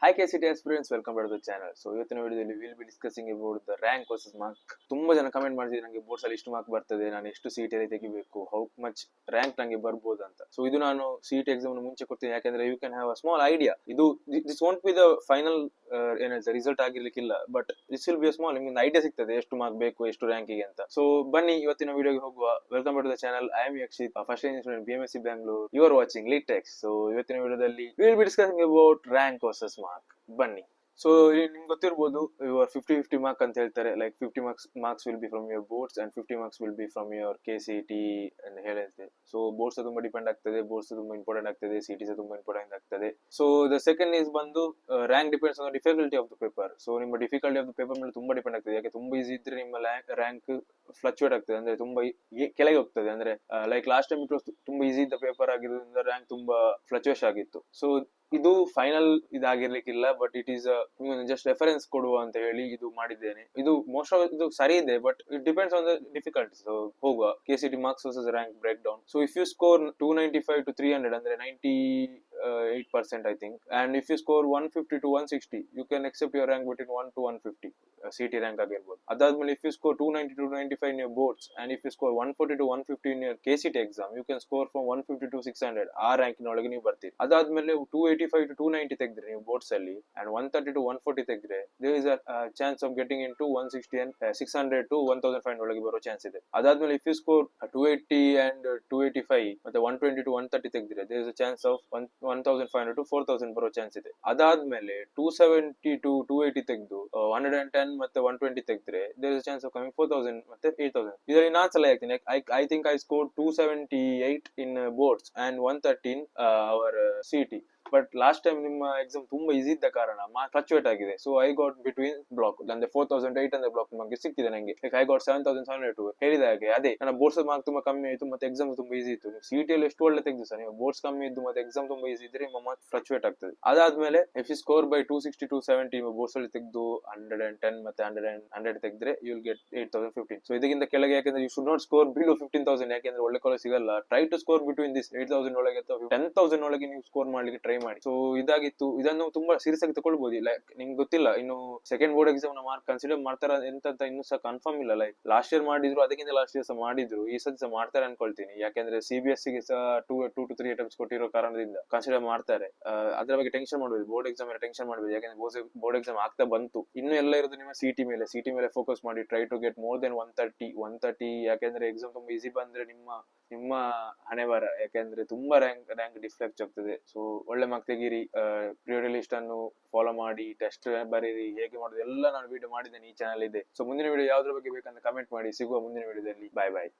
Hi KCT aspirants, welcome back to the channel. So ಇವತ್ತಿನ ವಿಡಿಯೋದಲ್ಲಿ will be discussing about the rank versus mark. ತುಂಬಾ ಜನ comment ಮಾಡ್ತಿದ್ರು ನನಗೆ ಬೋರ್ಡ್ಸ್ ಅಲ್ಲಿ ಇಷ್ಟು ಮಾರ್ಕ್ ಬರ್ತದೆ, ನಾನು ಎಷ್ಟು ಸಿಇಟಿ ಅಲ್ಲಿ ತೆಗಿಬೇಕು, ಹೌ ಮಚ್ ರ್ಯಾಂಕ್ ನನಗೆ ಬರ್ಬೋದು ಅಂತ. ಸೊ ಇದು ನಾನು ಸಿಇಟಿ ಎಕ್ಸಾಮ್ ಮುಂಚೆ ಕೊಡ್ತೀನಿ, ಯಾಕಂದ್ರೆ you can have a small idea. ಇದು this won't be the final ಏನಿದೆ ರಿಸಲ್ಟ್ ಆಗಿರ್ಲಿಕ್ಕಿಲ್ಲ, but this will be a small, ನಿಮ್ಗೆ ಐಡಿಯಾ ಸಿಗ್ತದೆ ಎಷ್ಟು ಮಾರ್ಕ್ ಬೇಕು, ಎಷ್ಟು ರ್ಯಾಂಕಿಗೆ ಅಂತ. ಸೊ ಬನ್ನಿ ಇವತ್ತಿನ ವಿಡಿಯೋಗೆ ಹೋಗುವ. Welcome to the channel. I am Yakshith, first year student BMSc Bangalore. You are watching Litex. So ಇವತ್ತಿನ ವಿಡಿಯೋದಲ್ಲಿ will be discussing about rank versus mark. ಬನ್ನಿ. ಸೊ ನಿಮ್ಗೆ ಗೊತ್ತಿರ್ಬೋದು, ಯುವರ್ 50-50 ಮಾರ್ಕ್ ಅಂತ ಹೇಳ್ತಾರೆ. Like 50 marks will be from your boards and 50 marks will be from your KCT ಅಂತ ಹೇಳುತ್ತೆ. So boards ತುಂಬಾ ಡಿಪೆಂಡ್ ಆಗ್ತದೆ, ಬೋರ್ಡ್ಸ್ ತುಂಬಾ ಇಂಪಾರ್ಟೆಂಟ್ ಆಗ್ತದೆ, ಸಿಟಿ ತುಂಬಾ ಇಂಪಾರ್ಟೆಂಟ್ ಆಗ್ತದೆ. ಸೊ ದ ಸೆಕೆಂಡ್ ಈಸ್ ಬಂದು rank depends on difficulty of the paper. So ನಿಮ್ಮ ಡಿಫಿಕಲ್ಟಿ ಆಫ್ ದ ಪೇಪರ್ ಮೇಲೆ ತುಂಬಾ ಡಿಪೆಂಡ್ ಆಗ್ತದೆ. ಯಾಕೆ ತುಂಬಾ ಈಸಿ ಇದ್ರೆ ನಿಮ್ಮ ರ್ಯಾಂಕ್ ಫ್ಲಕ್ಚುಯೇಟ್ ಆಗ್ತದೆ, ಅಂದ್ರೆ ತುಂಬಾ ಕೆಳಗೆ ಹೋಗ್ತದೆ. ಅಂದ್ರೆ like last time it was ತುಂಬಾ ಈಸಿ ಇದ್ದ ಪೇಪರ್ ಆಗಿರೋದ್ರಿಂದ ರ್ಯಾಂಕ್ ತುಂಬಾ ಫ್ಲಕ್ಚುಯೇಷನ್ ಆಗಿತ್ತು. ಸೊ ಇದು ಫೈನಲ್ ಇದಾಗಿರ್ಲಿಕ್ಕಿಲ್ಲ, but it is just reference ಕೊಡುವ ಅಂತ ಹೇಳಿ ಇದು ಮಾಡಿದ್ದೇನೆ. ಇದು ಮೋಸ್ಟ್ ಆಫ್ ಇದು ಸರಿ ಇದೆ, but it depends on the difficulty. So ಹೋಗುವ KCT marks versus rank breakdown. So if you score 295 to 300 ಅಂದ್ರೆ 98% I think, and if you score 150 to 160 you can accept your rank between 1 to 150 CT rank ಆಗಿರ್ಬೋದು. ಅದಾದ್ಮೇಲೆ if you score 290 to 295 in your boards, and if you score 140 to 150 in your KCT exam, you can score from 150 to 600. ಆ ರ್ಯಾಂಕಿನ ಒಳಗೆ ನೀವು ಬರ್ತೀರಿ. ಅದಾದ್ಮೇಲೆ 285 to 290 ತೆಗೆದ್ರೆ ನೀವು boards ಅಲ್ಲಿ, and 130 to 140 ತೆಗೆದ್ರೆ there is a chance of getting into 160 and 600 to 1500 ಒಳಗೆ ಬರೋ ಚಾನ್ಸ್ ಇದೆ. ಅದಾದ್ಮೇಲೆ if you score 280 and 285 ಮತ್ತೆ 120 to 130 ತೆಗೆದ್ರೆ there is a chance of 1500 to 4000 ಬರೋ ಚಾನ್ಸ್ ಇದೆ. ಅದಾದ್ಮೇಲೆ 270 to 280 ತೆಗೆದು 110 ಮತ್ತೆ 120 ತೆಗೆದ್ರೆ there is a chance of coming 4000 ಮತ್ತೆ 8000. ಇದರಲ್ಲಿ ನಾನು ಸಲ ಹೇಳ್ತೀನಿ, I think I scored 278 in boards and 113 our CT. But last time ನಿಮ್ಮ ಎಕ್ಸಾಮ್ ತುಂಬಾ ಈಸಿ ಇದ್ದ ಕಾರಣ ಮಾರ್ಕ್ ಫ್ಲಕ್ಚುಯೇಟ್ ಆಗಿದೆ. So I got between block, ಅಂದ್ರೆ 4800 ಬ್ಲಾಕ್ ನಮಗೆ ಸಿಕ್ಕಿದೆ. ನಂಗೆ ಐ ಗಾಟ್ 7702 ಹೇಳಿದ ಹಾಗೆ. ಅದೇ ನನ್ನ ಬೋರ್ಡ್ಸ್ ಮಾರ್ಕ್ ತುಂಬಾ ಕಮ್ಮಿ ಆಯಿತು, ಮತ್ತೆ ಎಕ್ಸಾಮ್ ತುಂಬಾ ಈಸಿ ಇತ್ತು. ನೀವು CT ಅಲ್ಲಿ ಎಷ್ಟು ಒಳ್ಳೆ ತೆಗೆದು ಸರ್, ನೀವು ಬೋರ್ಡ್ಸ್ ಕಮ್ಮಿ ಇದ್ದು ಮತ್ತೆ ಎಕ್ಸಾಮ್ ತುಂಬಾ ಈಸಿ ಇದ್ರೆ ನಿಮ್ಮ ಮಾರ್ಕ್ ಫ್ಲಕ್ಚುಯೇಟ್ ಆಗ್ತದೆ. ಅದಾದ್ಮೇಲೆ if you score by 260 to 270 boards ಅಲ್ಲಿ ತೆಗೆದು 110 ಮತ್ತೆ 100 ತೆಗೆದ್ರೆ ಯು ವಿಲ್ ಗೆಟ್ 8015. ಸೊ ಇದಕ್ಕಿಂತ ಕೆಳಗೆ, ಯಾಕಂದ್ರೆ you should not score below 15000, ಯಾಕಂದ್ರೆ ಒಳ್ಳೆ ಕಾಲೇಜ್ ಸಿಗಲ್ಲ. Try to score between this 8000 ಒಳಗೆ ಅಥವಾ 10000 ಒಳಗೆ ನೀವು ಸ್ಕೋರ್ ಮಾಡ್ಲಿಕ್ಕೆ ಟ್ರೈ ಮಾಡಿ. ಸೊ ಇದಾಗಿತ್ತು. ಇದನ್ನು ತುಂಬಾ ಸೀರಿಯಸ್ ಆಗಿ ತಗೊಳ್ಬಹುದು. ಲೈಕ್ ನಿಮ್ಗೆ ಗೊತ್ತಿಲ್ಲ ಇನ್ನು ಸೆಕೆಂಡ್ ಬೋರ್ಡ್ ಎಕ್ಸಾಮ್ ನ ಮಾರ್ಕ್ ಕನ್ಸಿಡರ್ ಮಾಡ್ತಾರ ಎಂತ ಇನ್ನೂ ಸಹ ಕನ್ಫರ್ಮ್ ಇಲ್ಲ. ಲೈಕ್ ಲಾಸ್ಟ್ ಇಯರ್ ಮಾಡಿದ್ರು, ಅದಕ್ಕಿಂತ ಲಾಸ್ಟ್ ಇಯರ್ ಸಹ ಮಾಡಿದ್ರು, ಈ ಸತಿ ಸಹ ಮಾಡ್ತಾರೆ ಅನ್ಕೊಳ್ತೀನಿ. ಯಾಕಂದ್ರೆ CBSE ಗೆ ಸಹ 2 to 3 ಅಟೆಂಪ್ಟ್ಸ್ ಕೊಟ್ಟಿರೋ ಕಾರಣದಿಂದ ಕನ್ಸಿಡರ್ ಮಾಡ್ತಾರೆ. ಅದ್ರ ಬಗ್ಗೆ ಟೆನ್ಷನ್ ಮಾಡಬೇಕು, ಬೋರ್ಡ್ ಎಕ್ಸಾಮ್ ಮೇಲೆ ಟೆನ್ಷನ್ ಮಾಡಬೇಕು. ಯಾಕಂದ್ರೆ ಬೋರ್ಡ್ ಎಕ್ಸಾಮ್ ಆಗ್ತಾ ಬಂತು, ಇನ್ನು ಎಲ್ಲ ಇರೋದು ನಿಮ್ಮ CT ಮೇಲೆ ಫೋಕಸ್ ಮಾಡಿ. Try to get more than 130. ಯಾಕಂದ್ರೆ ಎಕ್ಸಾಮ್ ತುಂಬಾ ಈಸಿ ಬಂದ್ರೆ ನಿಮ್ಮ ಹಣೆ ಬರ, ಯಾಕಂದ್ರೆ ತುಂಬಾ ರ್ಯಾಂಕ್ ಡಿಫ್ಲೆಕ್ಟ್ ಆಗ್ತದೆ. ಸೊ ಒಳ್ಳೆ ಮಾರ್ಕ್ ತೆಗೀರಿ, ಪ್ರಿಯೋರಿಟಿ ಲಿಸ್ಟ್ ಅನ್ನು ಫಾಲೋ ಮಾಡಿ, ಟೆಸ್ಟ್ ಬರೀರಿ, ಹೇಗೆ ಮಾಡೋದು ಎಲ್ಲ ನಾನು ವಿಡಿಯೋ ಮಾಡಿದ್ದೇನೆ, ಈ ಚಾನಲ್ ಇದೆ. ಸೊ ಮುಂದಿನ ವಿಡಿಯೋ ಯಾವ್ದ್ರ ಬಗ್ಗೆ ಬೇಕಂತ ಕಮೆಂಟ್ ಮಾಡಿ. ಸಿಗುವ ಮುಂದಿನ ವಿಡಿಯೋದಲ್ಲಿ. ಬಾಯ್.